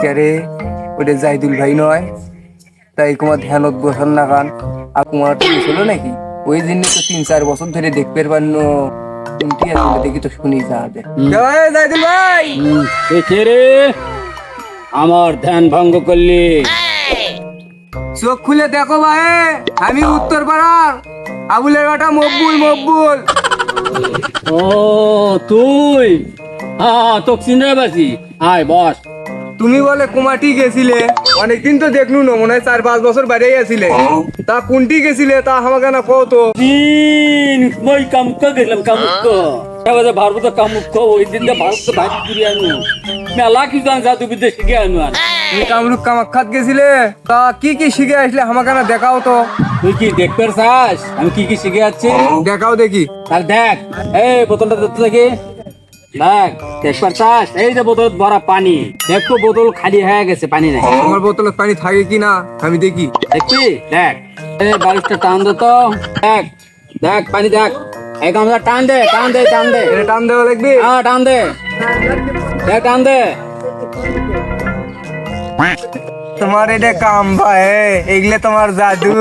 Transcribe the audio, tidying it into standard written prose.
কে ওটা জাইদুল ভাই নয়? তাই তোমার ধ্যানত বসান না কান আর তোমার ছিল নাকি? ওই জন্য তো 3-4 বছর ধরে দেখতে পারনো কোনটি আসলে দেখি তো শুনি যা দে। জাইদুল ভাই কে রে? আমার ধ্যান ভঙ্গ করলি? চোখ খুলে দেখো ভাই, আমি উত্তর পাড়ার আবুলের বেটা মকবুল। ও তুই? হ্যাঁ তোকে চিনে পাচ্ছি, আয় বস। তুমি বলে কুমাটি গেছিলে, অনেকদিন তো দেখলু না, মনে হয় 4-5 বছর বাইরে গেছিলে। তা কোনটি গেছিলে তা আমাকে না কও তো। দিন মই কামুক গেলাম, কামুক ভারত কামুক ওই দিন ভারত ভাই ঘুরে আনু মেলা কি জান জাদু বিদ্যা শিখে আনু। তুমি কামরূপ কামাখ্যাত গেছিলে, তা কি কি শিখে আসলে আমাকে না দেখাও তো। তুই কি দেখতে চাস আমি কি কি শিখে যাচ্ছি? দেখাও দেখি। তাহলে দেখ, এই বোতলটা দেখতে দেখি, দেখ দেখবার চাস? এই যে বোতল ভরা পানি, দেখো বোতল খালি হয়ে গেছে, পানি নাই। আমার বোতলে পানি থাকে কি না আমি দেখি। দেখবি? দেখ, এই বালিশটা টান দে তো, দেখ দেখ পানি দেখ, এই গামছা টান দে, টান দে, টান দে, এটা টান দেওয়া লাগবে। হ্যাঁ টান দে, দেখ টান দে। তোমার এটা কাম ভাই, এগুলো তোমার জাদু।